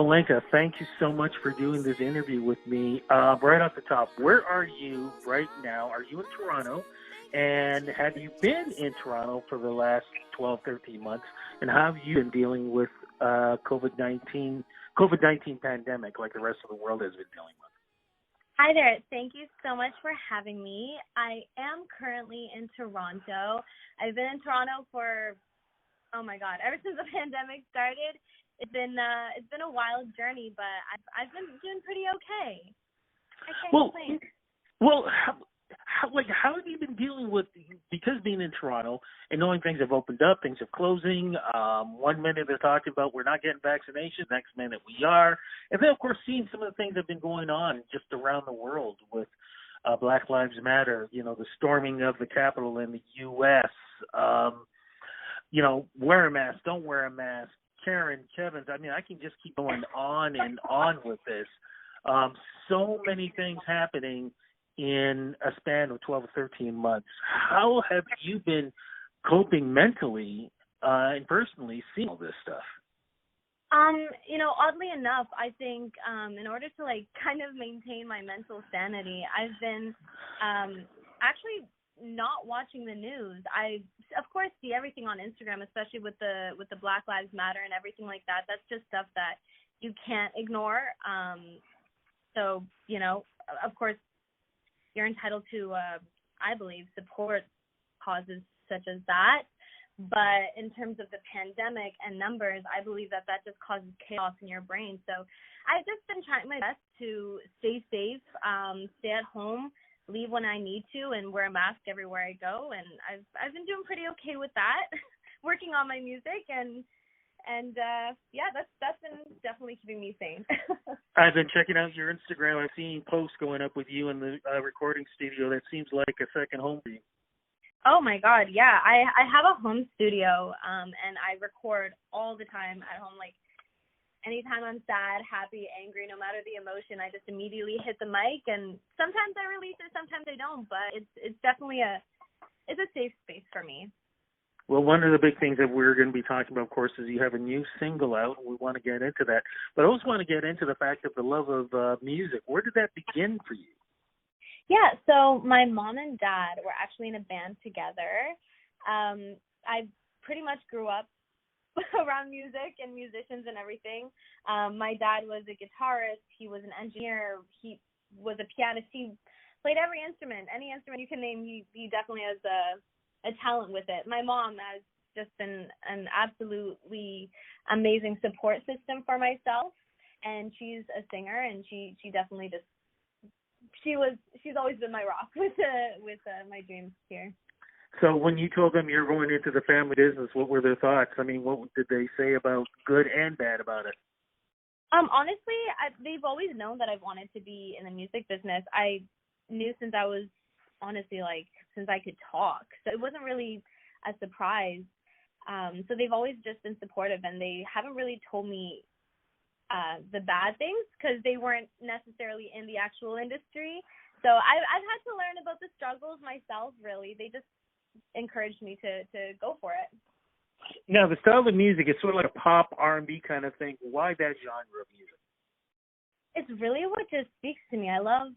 Olenka, thank you so much for doing this interview with me. Right off the top, where are you right now? Are you in Toronto? And have you been in Toronto for the last 12, 13 months? And how have you been dealing with COVID-19 pandemic like the rest of the world has been dealing with? Hi there. Thank you so much for having me. I am currently in Toronto. I've been in Toronto for, oh my God, ever since the pandemic started. It's been a wild journey, but I've been doing pretty okay. I can't complain. Well, how have you been dealing with, because being in Toronto and knowing things have opened up, things are closing. 1 minute they're talking about we're not getting vaccinations, next minute we are, and then of course seeing some of the things that have been going on just around the world with Black Lives Matter. You know, the storming of the Capitol in the U.S. Wear a mask, don't wear a mask. Karen, Kevin, I mean, I can just keep going on and on with this. So many things happening in a span of 12 or 13 months. How have you been coping mentally and personally seeing all this stuff? Oddly enough, I think in order to kind of maintain my mental sanity, I've been actually not watching the news. I, of course, see everything on Instagram, especially with the Black Lives Matter and everything like that. That's just stuff that you can't ignore. So, of course, you're entitled to, I believe, support causes such as that. But in terms of the pandemic and numbers, I believe that just causes chaos in your brain. So I've just been trying my best to stay safe, stay at home, leave when I need to, and wear a mask everywhere I go. And I've been doing pretty okay with that, working on my music and that's been definitely keeping me sane. I've been checking out your Instagram. I've seen posts going up with you in the recording studio. That seems like a second home for you. Oh my God, yeah. I have a home studio, and I record all the time at home. Like anytime I'm sad, happy, angry, no matter the emotion, I just immediately hit the mic. And sometimes I release it, sometimes I don't. But it's definitely a safe space for me. Well, one of the big things that we're going to be talking about, of course, is you have a new single out. We want to get into that. But I also want to get into the fact of the love of music. Where did that begin for you? Yeah, so my mom and dad were actually in a band together. I pretty much grew up around music and musicians and everything. My dad was a guitarist. He was an engineer. He was a pianist. He played every instrument, any instrument you can name. He definitely has a talent with it. My mom has just been an absolutely amazing support system for myself, and she's a singer, and she definitely just she's always been my rock with my dreams here. So when you told them you're going into the family business, what were their thoughts? I mean, what did they say about good and bad about it? Honestly, they've always known that I've wanted to be in the music business. I knew since I was honestly since I could talk, so it wasn't really a surprise. So they've always just been supportive, and they haven't really told me the bad things because they weren't necessarily in the actual industry. So I've had to learn about the struggles myself, really. They just encouraged me to go for it. Now, the style of music is sort of like a pop R&B kind of thing. Why that genre of music? It's really what just speaks to me. I love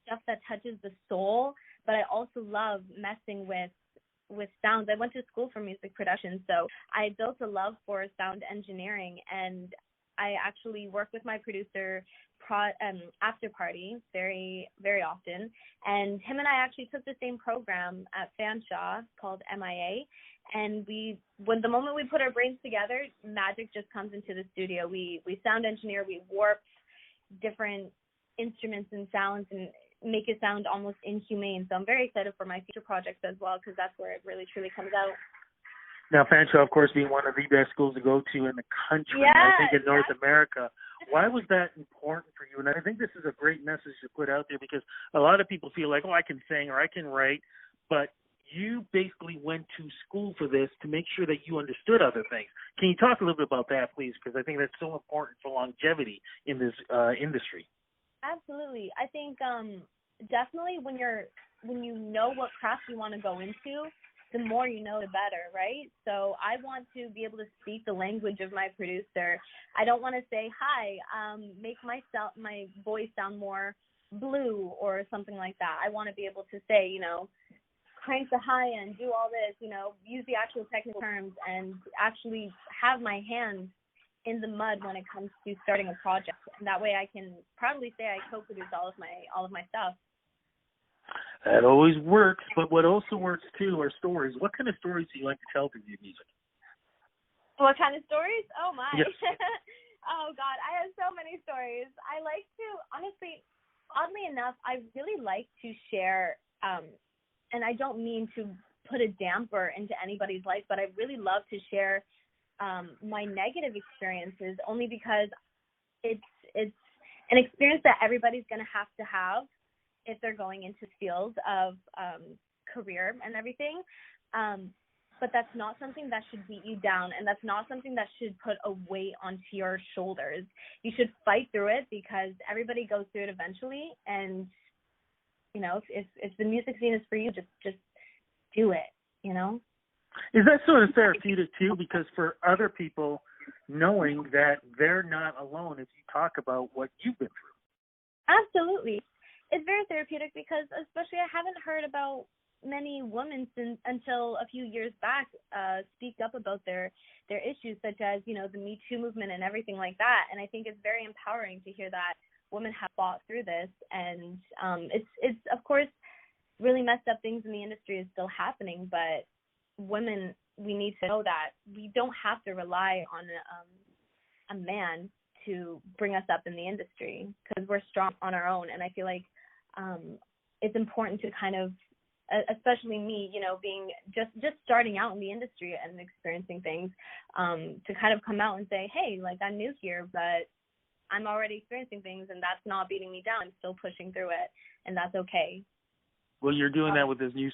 stuff that touches the soul, but I also love messing with sounds. I went to school for music production, so I built a love for sound engineering, and I actually work with my producer after party very, very often. And him and I actually took the same program at Fanshawe called MIA. And when the moment we put our brains together, magic just comes into the studio. We sound engineer, we warp different instruments and sounds and make it sound almost inhumane. So I'm very excited for my future projects as well, because that's where it really truly comes out. Now, Fanshawe, of course, being one of the best schools to go to in the country, I think in North America. Why was that important for you? And I think this is a great message to put out there, because a lot of people feel like, I can sing or I can write, but you basically went to school for this to make sure that you understood other things. Can you talk a little bit about that, please? Because I think that's so important for longevity in this industry. Absolutely. I think definitely when you know what craft you want to go into, the more you know, the better, right? So I want to be able to speak the language of my producer. I don't want to say, hi, make my voice sound more blue or something like that. I want to be able to say, you know, crank the high end, do all this, you know, use the actual technical terms and actually have my hands in the mud when it comes to starting a project. And that way I can probably say I co-produce all of my stuff. That always works, but what also works too are stories. What kind of stories do you like to tell through your music? What kind of stories? Oh my. Yes. Oh God, I have so many stories. I like to, honestly, oddly enough, I really like to share, and I don't mean to put a damper into anybody's life, but I really love to share my negative experiences, only because it's an experience that everybody's going to have if they're going into the field of career and everything. But that's not something that should beat you down, and that's not something that should put a weight onto your shoulders. You should fight through it, because everybody goes through it eventually. And, you know, if the music scene is for you, just do it, you know? Is that sort of therapeutic too? Because for other people, knowing that they're not alone if you talk about what you've been through. Absolutely. It's very therapeutic, because especially I haven't heard about many women until a few years back speak up about their issues, such as, you know, the Me Too movement and everything like that. And I think it's very empowering to hear that women have fought through this. And it's of course really messed up things in the industry is still happening, but women, we need to know that we don't have to rely on a man to bring us up in the industry, because we're strong on our own. And I feel like it's important to kind of, especially me, you know, being just starting out in the industry and experiencing things, to kind of come out and say, hey, like, I'm new here, but I'm already experiencing things, and that's not beating me down. I'm still pushing through it, and that's okay. Well, you're doing that with this new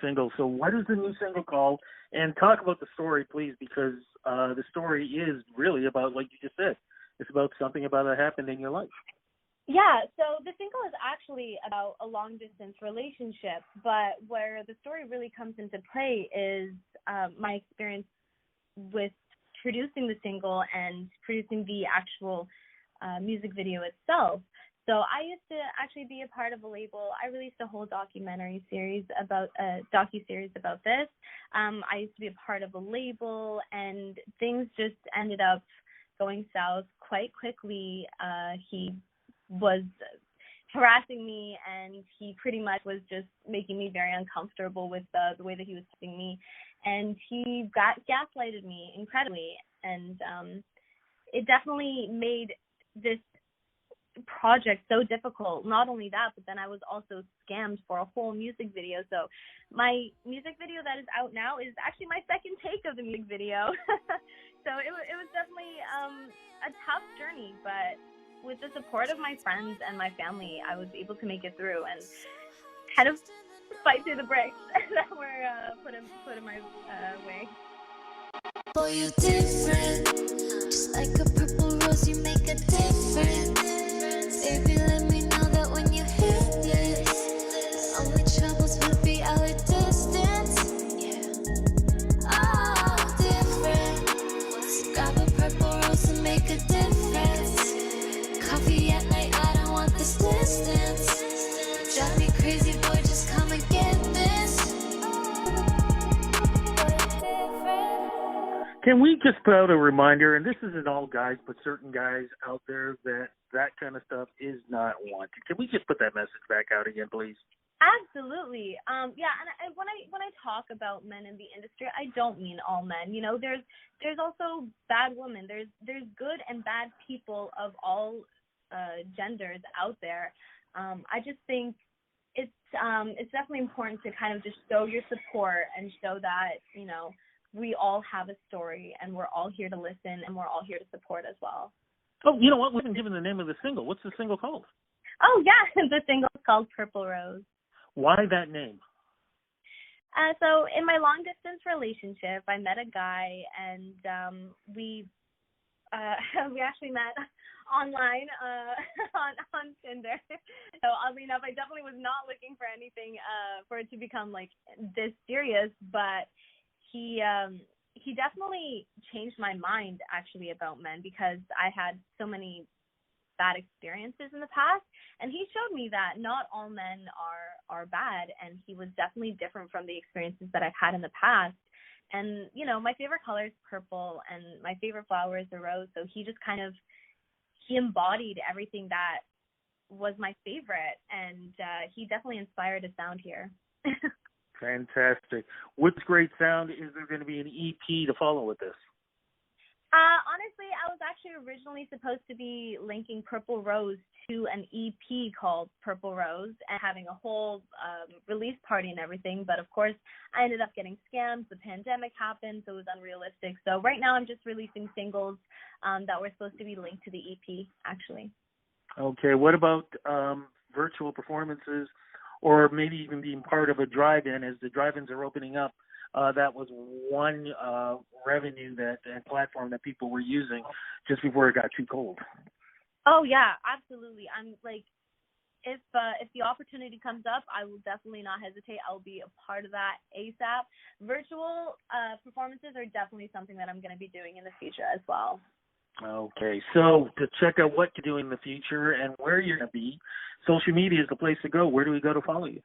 single. So what is the new single called? And talk about the story, please, because the story is really about, like you just said, it's about something about that happened in your life. Yeah, so the single is actually about a long-distance relationship, but where the story really comes into play is my experience with producing the single and producing the actual music video itself. So I used to actually be a part of a label. I released a whole docu-series about this. I used to be a part of a label, and things just ended up going south quite quickly. He was harassing me, and he pretty much was just making me very uncomfortable with the way that he was treating me, and he gaslighted me incredibly, and it definitely made this project so difficult. Not only that, but then I was also scammed for a whole music video. So my music video that is out now is actually my second take of the music video. So it was definitely a tough journey, but with the support of my friends and my family, I was able to make it through and kind of fight through the bricks that were put in my way. Boy, you different, just like a purple rose, you make a difference. Baby, let me know that when you hear this, the only troubles will be our distance. Yeah. Oh, different. So grab a purple rose and make a difference. Coffee at night, I don't want this distance. Drive me crazy, boy, just come and get this. Can we just put out a reminder, and this isn't all guys, but certain guys out there, that kind of stuff is not wanted. Can we just put that message back out again, please? Absolutely. Yeah, and when I talk about men in the industry, I don't mean all men. You know, there's also bad women. There's good and bad people of all genders out there. I just think it's definitely important to kind of just show your support and show that, you know, we all have a story, and we're all here to listen, and we're all here to support as well. Oh, you know what? We haven't given the name of the single. What's the single called? Oh, yeah. The single is called Purple Rose. Why that name? So in my long-distance relationship, I met a guy, and we we actually met online on Tinder. So oddly enough, I definitely was not looking for anything for it to become like this serious, but he definitely changed my mind actually about men, because I had so many bad experiences in the past, and he showed me that not all men are bad, and he was definitely different from the experiences that I've had in the past. And you know, my favorite color is purple, and my favorite flower is the rose, so he embodied everything that was my favorite, and he definitely inspired a sound here. Fantastic. What's great sound? Is there going to be an EP to follow with this? Honestly, I was actually originally supposed to be linking Purple Rose to an EP called Purple Rose and having a whole release party and everything. But of course, I ended up getting scammed. The pandemic happened, so it was unrealistic. So right now I'm just releasing singles that were supposed to be linked to the EP, actually. Okay. What about virtual performances, or maybe even being part of a drive-in as the drive-ins are opening up? That was one revenue and platform that people were using just before it got too cold. Oh yeah, absolutely. I'm like, if the opportunity comes up, I will definitely not hesitate. I'll be a part of that ASAP. Virtual performances are definitely something that I'm going to be doing in the future as well. Okay, so to check out what to do in the future and where you're going to be, social media is the place to go. Where do we go to follow you?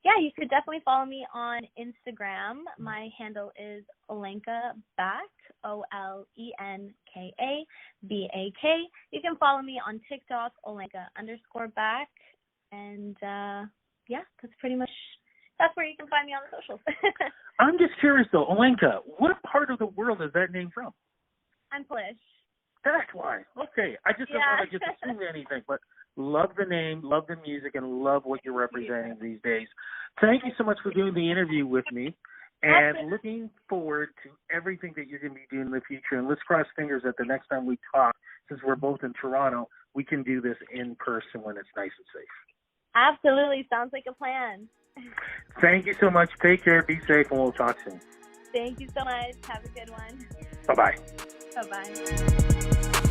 Yeah, you could definitely follow me on Instagram. My handle is OLENKA BAK, OLENKABAK. You can follow me on TikTok, OLENKA_BAK. And yeah, that's where you can find me on the socials. I'm just curious though, Olenka, what part of the world is that name from? I'm Polish. That's why. Okay. I just don't want to just assume anything, but love the name, love the music, and love what you're representing these days. Thank you so much for doing the interview with me, and looking forward to everything that you're going to be doing in the future. And let's cross fingers that the next time we talk, since we're both in Toronto, we can do this in person when it's nice and safe. Absolutely. Sounds like a plan. Thank you so much. Take care. Be safe, and we'll talk soon. Thank you so much. Have a good one. Bye-bye. Bye-bye.